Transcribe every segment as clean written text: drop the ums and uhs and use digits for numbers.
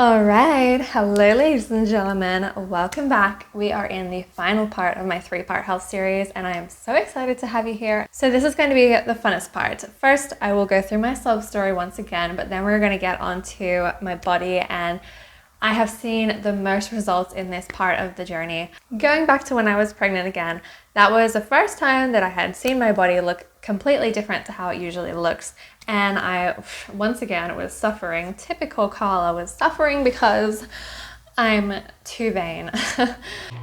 All right, hello ladies and gentlemen, welcome back. We are in the final part of my 3-part health series and I am so excited to have you here. So this is going to be the funnest part. First, I will go through my self story once again, but then we're going to get onto my body, and I have seen the most results in this part of the journey. Going back to when I was pregnant again, that was the first time that I had seen my body look completely different to how it usually looks. And I, once again, was suffering. Typical Carla, was suffering because I'm too vain.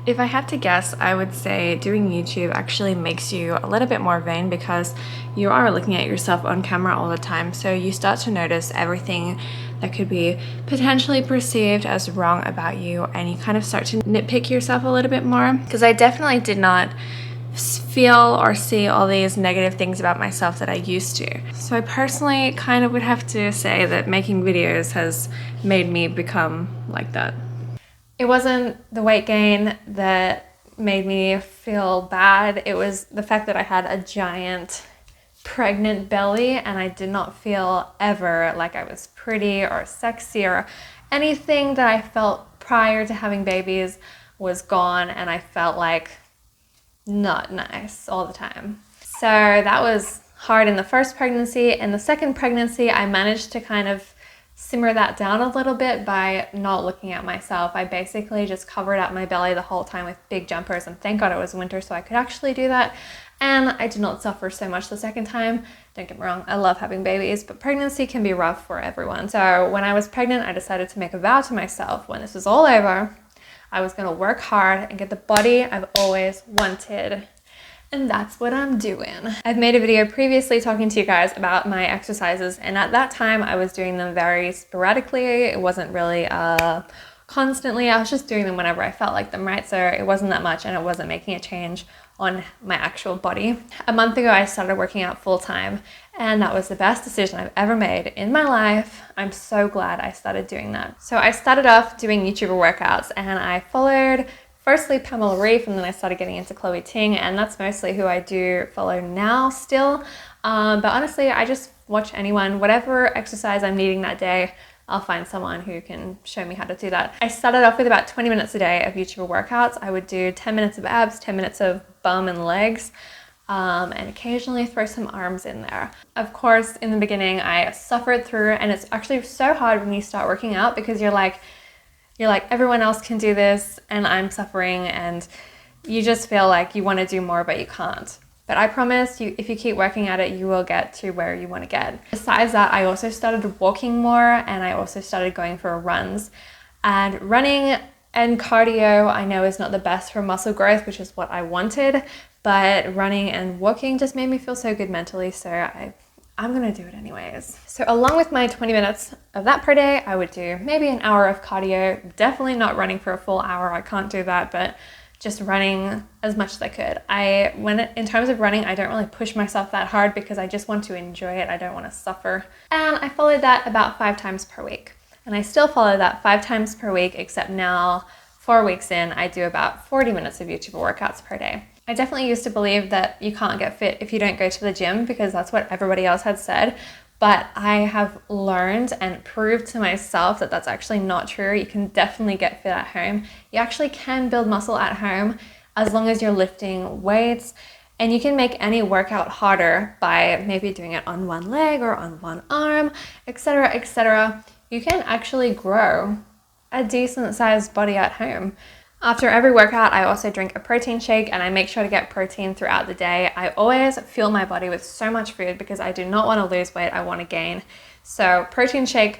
If I had to guess, I would say doing YouTube actually makes you a little bit more vain because you are looking at yourself on camera all the time. So you start to notice everything that could be potentially perceived as wrong about you, and you kind of start to nitpick yourself a little bit more. Because I definitely did not feel or see all these negative things about myself that I used to. So I personally kind of would have to say that making videos has made me become like that. It wasn't the weight gain that made me feel bad. It was the fact that I had a giant pregnant belly and I did not feel ever like I was pretty or sexy, or anything that I felt prior to having babies was gone, and I felt like not nice all the time. So that was hard in the first pregnancy. In the second pregnancy, I managed to kind of simmer that down a little bit by not looking at myself. I basically just covered up my belly the whole time with big jumpers, and thank God it was winter so I could actually do that. And I did not suffer so much the second time. Don't get me wrong, I love having babies, but pregnancy can be rough for everyone. So when I was pregnant, I decided to make a vow to myself when this was all over, I was gonna work hard and get the body I've always wanted. And that's what I'm doing. I've made a video previously talking to you guys about my exercises, and at that time I was doing them very sporadically. It wasn't really constantly. I was just doing them whenever I felt like them, right? So it wasn't that much and it wasn't making a change on my actual body. A month ago I started working out full-time, and that was the best decision I've ever made in my life. I'm so glad I started doing that. So I started off doing YouTuber workouts, and I followed firstly Pamela Reif, and then I started getting into Chloe Ting, and that's mostly who I do follow now still. But honestly, I just watch anyone, whatever exercise I'm needing that day, I'll find someone who can show me how to do that. I started off with about 20 minutes a day of YouTuber workouts. I would do 10 minutes of abs, 10 minutes of bum and legs, and occasionally throw some arms in there. Of course, in the beginning, I suffered through, and it's actually so hard when you start working out because you're like, everyone else can do this and I'm suffering, and you just feel like you want to do more but you can't. But I promise you, if you keep working at it, you will get to where you want to get. Besides that, I also started walking more, and I also started going for runs. And running and cardio I know is not the best for muscle growth, which is what I wanted, but running and walking just made me feel so good mentally, so I'm gonna do it anyways. So along with my 20 minutes of that per day, I would do maybe an hour of cardio. Definitely not running for a full hour, I can't do that, but just running as much as I could. In terms of running, I don't really push myself that hard because I just want to enjoy it. I don't want to suffer. And I followed that about 5 times per week. And I still follow that 5 times per week, except now 4 weeks in, I do about 40 minutes of YouTuber workouts per day. I definitely used to believe that you can't get fit if you don't go to the gym because that's what everybody else had said. But I have learned and proved to myself that that's actually not true. You can definitely get fit at home. You actually can build muscle at home as long as you're lifting weights, and you can make any workout harder by maybe doing it on one leg or on one arm, etc., etc. You can actually grow a decent sized body at home. After every workout, I also drink a protein shake, and I make sure to get protein throughout the day. I always fuel my body with so much food because I do not want to lose weight, I want to gain. So protein shake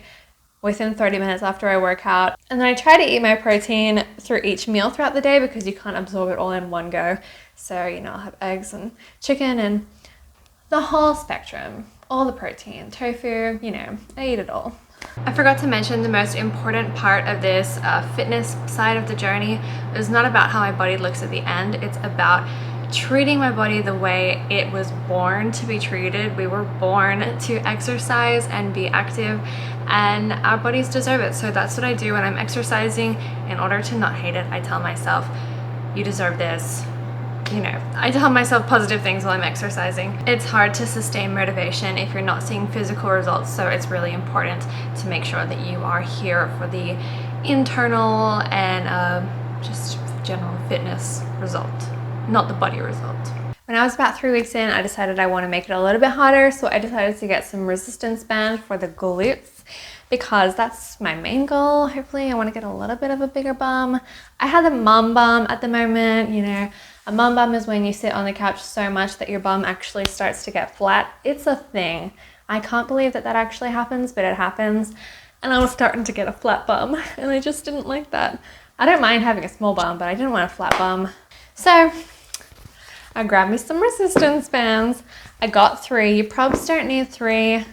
within 30 minutes after I work out. And then I try to eat my protein through each meal throughout the day because you can't absorb it all in one go. So, I'll have eggs and chicken and the whole spectrum, all the protein, tofu, I eat it all. I forgot to mention the most important part of this fitness side of the journey is not about how my body looks at the end. It's about treating my body the way it was born to be treated. We were born to exercise and be active, and our bodies deserve it. So that's what I do when I'm exercising. In order to not hate it, I tell myself, you deserve this. you know, I tell myself positive things while I'm exercising. It's hard to sustain motivation if you're not seeing physical results, so it's really important to make sure that you are here for the internal and just general fitness result, not the body result. When I was about 3 weeks in, I decided I want to make it a little bit harder, so I decided to get some resistance band for the glutes because that's my main goal. Hopefully I want to get a little bit of a bigger bum. I have a mum bum at the moment. You know, a mum bum is when you sit on the couch so much that your bum actually starts to get flat. It's a thing. I can't believe that that actually happens, but it happens. And I was starting to get a flat bum and I just didn't like that. I don't mind having a small bum, but I didn't want a flat bum. So I grabbed me some resistance bands. I got 3. You probably don't need 3.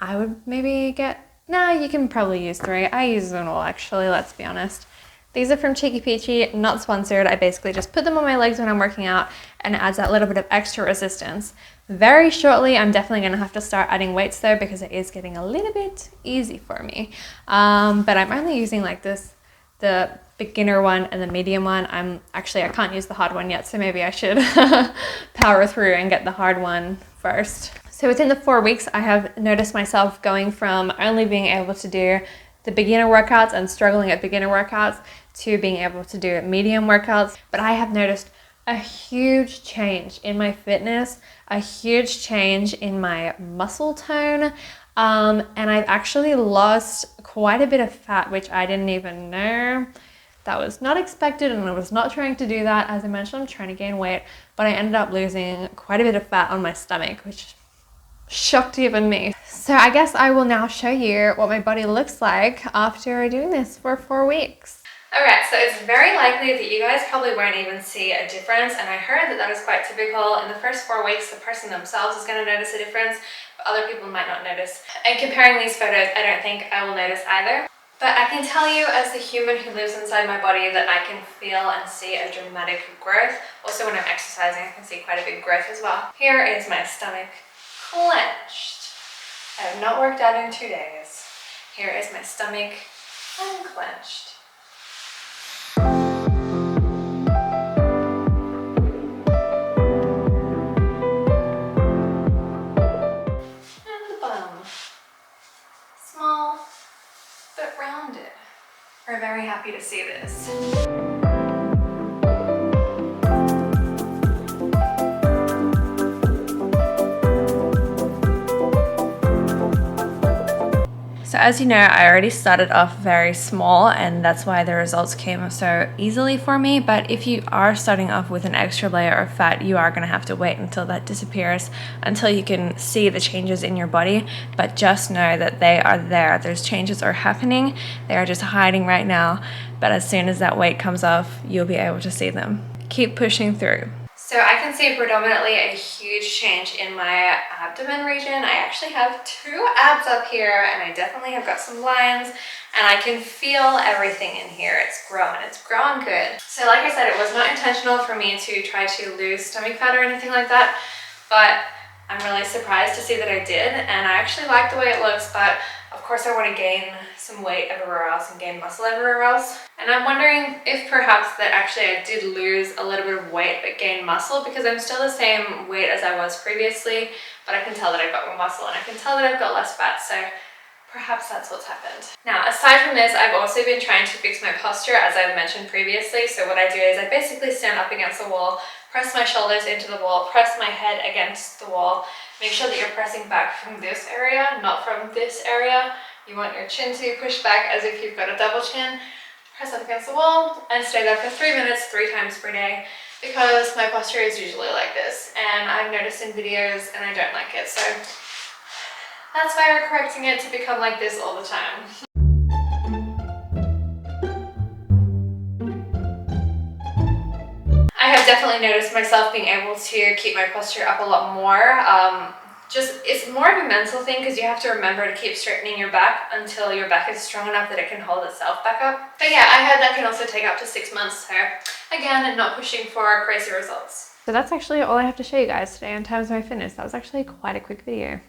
I would maybe get, no, you can probably use 3. I use them all actually, let's be honest. These are from Cheeky Peachy, not sponsored. I basically just put them on my legs when I'm working out and it adds that little bit of extra resistance. Very shortly, I'm definitely gonna have to start adding weights though because it is getting a little bit easy for me. But I'm only using like this, the beginner one and the medium one. I can't use the hard one yet, so maybe I should power through and get the hard one first. So within the 4 weeks, I have noticed myself going from only being able to do the beginner workouts and struggling at beginner workouts to being able to do medium workouts. But I have noticed a huge change in my fitness, a huge change in my muscle tone, and I've actually lost quite a bit of fat, which I didn't even know. That was not expected, and I was not trying to do that. As I mentioned, I'm trying to gain weight, but I ended up losing quite a bit of fat on my stomach, which shocked even me. So I guess I will now show you what my body looks like after doing this for 4 weeks. Alright, so it's very likely that you guys probably won't even see a difference, and I heard that that is quite typical. In the first 4 weeks, the person themselves is going to notice a difference, but other people might not notice. And comparing these photos, I don't think I will notice either. But I can tell you as the human who lives inside my body that I can feel and see a dramatic growth. Also when I'm exercising, I can see quite a big growth as well. Here is my stomach clenched. I have not worked out in 2 days. Here is my stomach unclenched. And the bum. Small, but rounded. We're very happy to see this. So as you know, I already started off very small and that's why the results came so easily for me. But if you are starting off with an extra layer of fat, you are going to have to wait until that disappears, until you can see the changes in your body. But just know that they are there. Those changes are happening. They are just hiding right now. But as soon as that weight comes off, you'll be able to see them. Keep pushing through. So I can see predominantly a huge change in my abdomen region. I actually have 2 abs up here and I definitely have got some lines and I can feel everything in here. It's growing good. So like I said, it was not intentional for me to try to lose stomach fat or anything like that, but I'm really surprised to see that I did, and I actually like the way it looks, but of course I want to gain some weight everywhere else and gain muscle everywhere else. And I'm wondering if perhaps that actually I did lose a little bit of weight but gain muscle, because I'm still the same weight as I was previously, but I can tell that I've got more muscle and I can tell that I've got less fat, so perhaps that's what's happened. Now, aside from this, I've also been trying to fix my posture, as I've mentioned previously. So what I do is I basically stand up against the wall, press my shoulders into the wall, press my head against the wall. Make sure that you're pressing back from this area, not from this area. You want your chin to be pushed back as if you've got a double chin. Press up against the wall and stay there for 3 minutes, 3 times per day, because my posture is usually like this. And I've noticed in videos and I don't like it. So that's why we're correcting it to become like this all the time. I have definitely noticed myself being able to keep my posture up a lot more. It's more of a mental thing, because you have to remember to keep straightening your back until your back is strong enough that it can hold itself back up. But yeah, I heard that can also take up to 6 months, so again, not pushing for crazy results. So that's actually all I have to show you guys today in terms of my fitness. That was actually quite a quick video.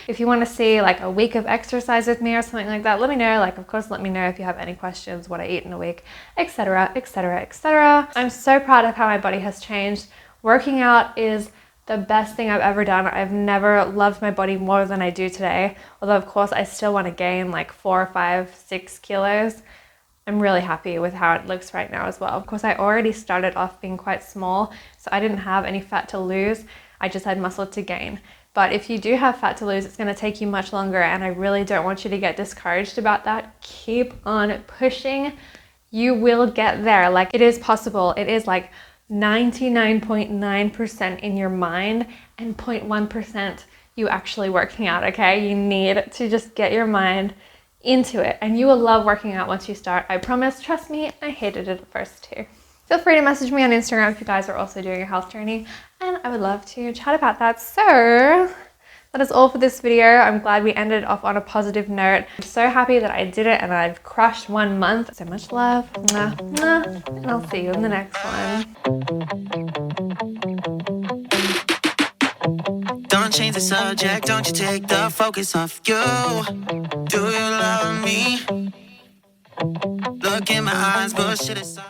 If you want to see like a week of exercise with me or something like that, let me know. Like, of course, let me know if you have any questions, what I eat in a week, etc, etc, etc. I'm so proud of how my body has changed. Working out is the best thing I've ever done. I've never loved my body more than I do today. Although, of course, I still want to gain like 4, 5, 6 kilos. I'm really happy with how it looks right now as well. Of course, I already started off being quite small, so I didn't have any fat to lose. I just had muscle to gain. But if you do have fat to lose, it's going to take you much longer, and I really don't want you to get discouraged about that. Keep on pushing. You will get there. Like, it is possible. It is like 99.9% in your mind and 0.1% you actually working out, okay? You need to just get your mind into it, and you will love working out once you start. I promise. Trust me, I hated it at first too. Feel free to message me on Instagram if you guys are also doing a health journey, and I would love to chat about that. So that is all for this video. I'm glad we ended off on a positive note. I'm so happy that I did it and I've crushed 1 month. So much love. Mwah, mwah, and I'll see you in the next one. Don't change the subject, don't you take the focus off you. Do you love me? Look in my eyes, bullshit aside.